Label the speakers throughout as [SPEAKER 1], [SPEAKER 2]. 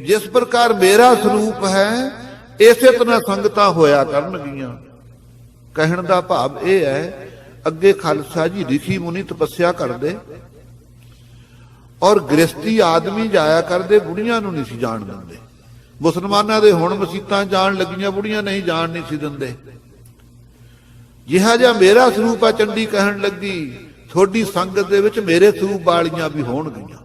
[SPEAKER 1] जिस प्रकार मेरा स्वरूप है इसे तरह संगतां होया करनगियां। कहण दा भाव यह है, अगे खालसा जी ऋषि मुनि तपस्या करते और गृहस्थी आदमी जाया करते, बुढ़ियां नूं नहीं सी जाण दिंदे। मुसलमानां दे हुण मसीतां जाण लगियां, बुढ़ियां नहीं जाण नहीं सी दिंदे। जिहा जिहा मेरा स्वरूप आ, चंडी कहण लगी थोड़ी संगत दे विच मेरे स्वरूप वालियां भी होणगियां।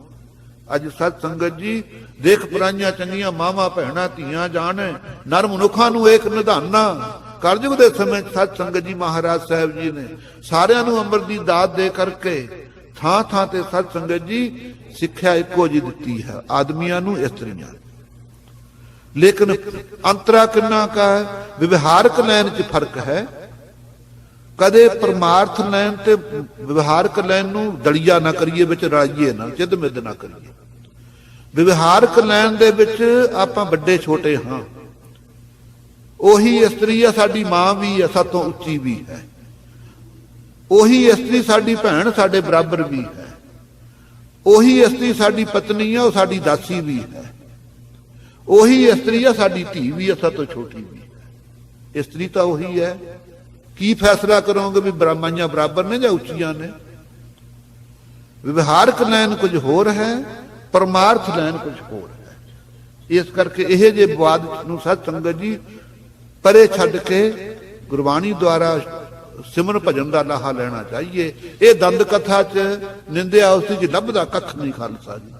[SPEAKER 1] अज सत संगत जी देख पराइयां चंगियां मावां भैणां धीआं जाण नर मनुखां नूं एक निधाना। कलयुग दे समय सत संगत जी महाराज साहब जी ने सारियां नूं अमृत दी दात दे करके थां थां ते सत संगत जी सिक्ख्या इक्को जी दित्ती है, आदमियां नूं इस्त्रियां। लेकिन अंतरा किन्ना का व्यवहारक लैन च फर्क है। कदे परमार्थ लैन ते व्यवहारक लैन नूं दलिया ना करिए, विच राइए ना, चिद मिद ना करिए। व्यवहारक लैन दे विच आपां वड्डे छोटे हां। ओही इस्त्री है साडी मां भी है, सातों उच्ची भी है। ओही इस्त्री साडी भैण साडे बराबर भी है। ओही इस्त्री साडी पत्नी है, वह साडी दासी भी है। ओही इस्त्री है साडी धी भी है, सातों छोटी भी है। इस्त्री तो ओही है। की फैसला करोगे भी ब्राह्मणियां बराबर ने या उच्चियां ने? व्यवहारक लैन कुछ होर है, परमार्थ लैन कुछ होर है। इस करके यह जे विवाद नूं सत संगत जी परे छड्ड के गुरबाणी द्वारा सिमरन भजन का लाहा लेना चाहिए। ये दंद कथा च निंदिया उस लभदा कख नहीं खालसा जी।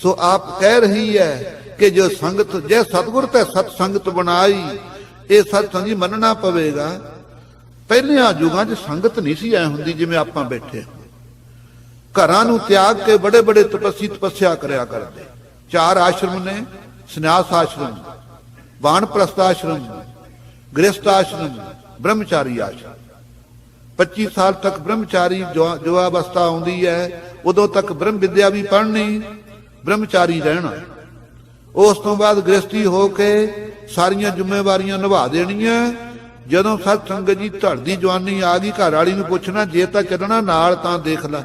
[SPEAKER 1] सो आप कह रही है कि जो संगत जै सतगुर ते सत संगत बनाई, ये सत्संग जी मनना पवेगा। पहलियां युगां च संगत नहीं सी ऐ हुंदी जिवें आपां बैठे। घरां नूं त्याग के बड़े बड़े तपस्वी तपस्या करया करदे। 4 आश्रम ने, संन्यास आश्रम, वानप्रस्थ आश्रम, गृहस्थ आश्रम, ब्रह्मचारी आश्रम। 25 साल तक ब्रह्मचारी जो अवस्था आउंदी है, उदों तक ब्रह्म विद्या भी पढ़नी, ब्रह्मचारी रहना। उस तो बाद गृहस्थी होके सारियां जिम्मेवारियां निभा देनियां। जदों सत संगत जी धड़दी जवानी आ गई, घर वाली नूं पुछना जे तां चलना नाल तां देख ला,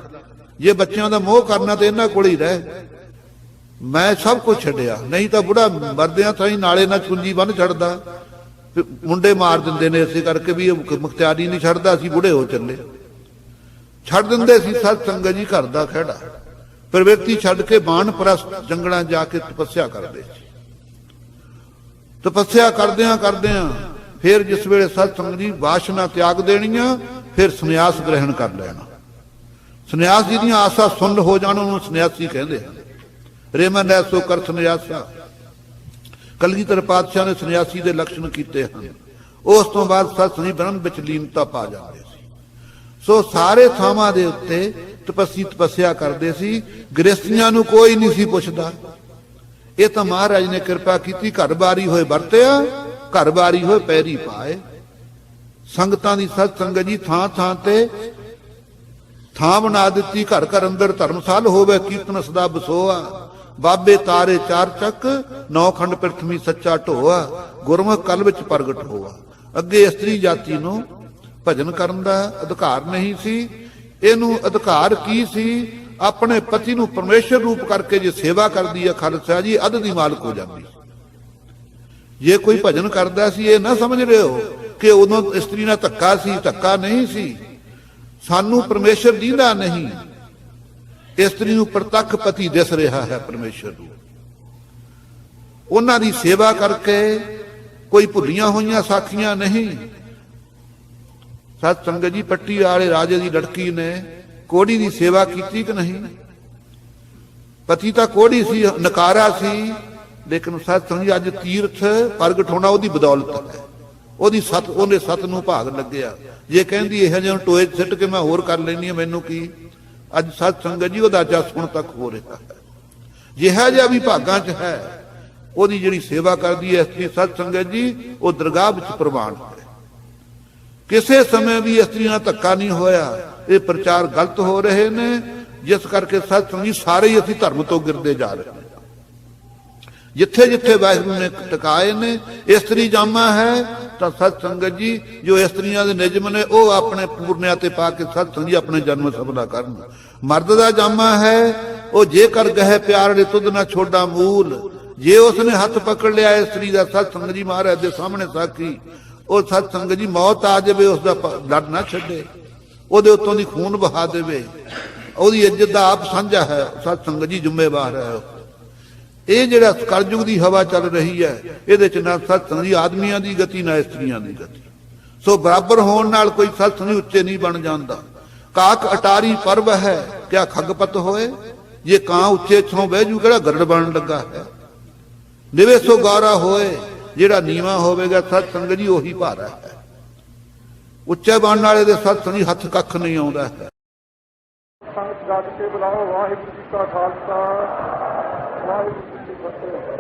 [SPEAKER 1] जे बच्चों का मोह करना तो इन्हां कोल ही रह। मैं सब कुछ छड्डिया, नहीं तो बुढ़ा मरदियां ताईं नाले ना छुंजी बन छड़दा, मुंडे मार दिंदे ने। इसे करके भी मुख्तियारी नहीं छड्डदा, असीं बुढ़े हो चले छड्ड दिंदे सी सत संगत जी घर दा खड़ा। फिर व्यक्ति छड्ड के बाणप्रस्थ जंगलां जाके तपस्या करदे सी। तपस्या करदियां करदियां फिर जिस वेले सत संगत जी वासना त्याग देनियां, फिर संन्यास ग्रहण कर लेना। संन्यास जी दी आसा सुन हो जाण उहनूं संन्यासी कहंदे हन। रेमन ऐसो कर संन्यासा, कलगीधर पातशाह ने संन्यासी दे लक्षण कीते हन। उस तो बाद सत संगत जी ब्रह्म विच लीनता पा जांदे सी। सो सारे थावां दे उत्ते तपस्वी तपस्या करदे सी। गृहस्थियां नूं कोई नहीं सी पुछदा। ये तो महाराज ने कृपा की, घर बारी होए वरत्या, घर बारी होए पैरी पाए। संगतां दी सत संगत जी थां थां ते थां बना दित्ती। घर घर अंदर धर्मसाल होवे, कीर्तन सदा बसोआ। बाबे तारे 4 चक, 9 खंड प्रथमी सच्चा ढोआ। गुरमुख कल विच प्रगट होआ। अगे इस्त्री जाति नूं भजन करन दा अधिकार नहीं सी। इहनूं अधिकार की सी? अपने पति नूं परमेश्वर रूप करके जे सेवा करदी है खालसा जी, अध दी मालक हो जाती। जे कोई भजन करदा सी, ये ना समझ रहे हो कि उदों इस्त्री नाल धक्का सी। धक्का नहीं सी। सानू परमेश्वर दींदा नहीं, इस्त्री नूं प्रतख पति दिस रहा है परमेश्वर नूं। उन्हां दी सेवा करके कोई भुलियां होईयां साखियां नहीं। सत संगत जी पट्टी वाले राजे की लड़की ने कोड़ी की सेवा की कि नहीं? पति तो कोड़ी सी, नकारा सी, लेकिन सत संगत जी अज तीर्थ प्रगट होना उसकी बदौलत है। ਉਹਦੀ ਸੱਤ ਉਹਨੇ ਸੱਤ ਨੂੰ ਭਾਗ ਲੱਗਿਆ। ਜੇ ਕਹਿੰਦੀ ਇਹੋ ਜਿਹੇ ਟੋਏ ਸਿੱਟ ਕੇ ਮੈਂ ਹੋਰ ਕਰ ਲੈਣੀ ਆ, ਮੈਨੂੰ ਕੀ? ਅੱਜ ਸਤ ਸੰਗਤ ਜੀ ਉਹਦਾ ਜਸ ਹੁਣ ਤੱਕ ਹੋ ਰਿਹਾ ਹੈ। ਜਿਹਾ ਜਿਹਾ ਵੀ ਭਾਗਾਂ 'ਚ ਹੈ, ਉਹਦੀ ਜਿਹੜੀ ਸੇਵਾ ਕਰਦੀ ਹੈ ਇਸਤਰੀ ਸਤ ਸੰਗਤ ਜੀ, ਉਹ ਦਰਗਾਹ ਵਿੱਚ ਪ੍ਰਵਾਨ ਹੈ। ਕਿਸੇ ਸਮੇਂ ਵੀ ਇਸਤਰੀ ਨਾਲ ਧੱਕਾ ਨਹੀਂ ਹੋਇਆ। ਇਹ ਪ੍ਰਚਾਰ ਗਲਤ ਹੋ ਰਹੇ ਨੇ, ਜਿਸ ਕਰਕੇ ਸਤ ਸੰਗਤ ਜੀ ਸਾਰੇ ਹੀ ਅਸੀਂ ਧਰਮ ਤੋਂ ਗਿਰਦੇ ਜਾ ਰਹੇ ਹਾਂ। ਜਿੱਥੇ ਜਿੱਥੇ ਵਾਹਿਗੁਰੂ ਨੇ ਟਿਕਾਏ ਨੇ, ਇਸਤਰੀ ਜਾਮਾ ਹੈ ਤਾਂ ਸਤ ਸੰਗਤ ਜੀ ਜੋ ਇਸਤਰੀਆਂ ਦੇ ਨਿਯਮ ਨੇ ਉਹ ਆਪਣੇ ਪੂਰਨਿਆਂ ਤੇ ਪਾ ਕੇ ਸਤ ਸੰਗਤ ਜੀ ਆਪਣੇ ਜਨਮ ਸਫਲਾ ਕਰਨ। ਮਰਦ ਦਾ ਜਾਮਾ ਹੈ ਉਹ ਜੇਕਰ ਗਹਿ ਪਿਆਰ ਦੇ ਤੁਧ ਨਾ ਛੋਡਾ ਮੂਲ, ਜੇ ਉਸਨੇ ਹੱਥ ਪਕੜ ਲਿਆ ਇਸਤਰੀ ਦਾ ਸਤ ਸੰਗਤ ਜੀ ਮਹਾਰਾਜ ਦੇ ਸਾਹਮਣੇ ਸਾਖੀ, ਉਹ ਸਤ ਸੰਗਤ ਜੀ ਮੌਤ ਆ ਜਾਵੇ ਉਸਦਾ ਲੜ ਨਾ ਛੱਡੇ, ਉਹਦੇ ਉੱਤੋਂ ਦੀ ਖੂਨ ਬਹਾ ਦੇਵੇ, ਉਹਦੀ ਇੱਜ਼ਤ ਦਾ ਆਪ ਸਾਂਝਾ ਹੈ ਸਤ ਸੰਗਤ ਜੀ ਜ਼ਿੰਮੇਵਾਰ ਹੈ। ਇਹ ਜਿਹੜਾ ਕਲਯੁਗ ਦੀ ਹਵਾ ਚੱਲ ਰਹੀ ਹੈ ਇਹਦੇ ਚ ਨਾ ਸਤ ਸੰਗਤ ਜੀ ਆਦਮੀਆਂ ਦੀ ਗਤੀ ਨਾ ਇਸਤਰੀਆਂ ਦੀ ਗਤੀ, ਸੋ ਬਰਾਬਰ ਹੋਣ ਨਾਲ ਕੋਈ ਸਤ ਸੰਗਤ ਉੱਚੇ ਨਹੀਂ ਬਣ ਜਾਂਦਾ। ਕਾਕ ਅਟਾਰੀ ਪਰਵ ਹੈ ਕਿਆ ਖਗਪਤ ਹੋਏ, ਜੇ ਕਾਂ ਉੱਚੇ ਛੋਂ ਬਹਿ ਜੂ ਕਿਹੜਾ ਗਰੜ ਬਣਨ ਲੱਗਾ ਹੈ। ਨਿਵੇ ਸੋ ਗੌਰਾ ਹੋਏ, ਜਿਹੜਾ ਨੀਵਾਂ ਹੋਵੇਗਾ ਸਤ ਸੰਗਤ ਜੀ ਉਹੀ ਭਾਰਾ ਹੈ। ਉੱਚੇ ਬਣਨ ਵਾਲੇ ਦੇ ਸਤ ਸੰਗਤ ਜੀ ਹੱਥ ਕੱਖ ਨਹੀਂ ਆਉਂਦਾ ਹੈ।
[SPEAKER 2] ਸੰਗਤ ਗੱਜ ਕੇ ਬੁਲਾਓ। ਵਾਹਿਗੁਰੂ ਜੀ ਕਾ ਖਾਲਸਾ, ਵਾਹਿਗੁਰੂ ਜੀ ਕੀ ਫਤਿਹ।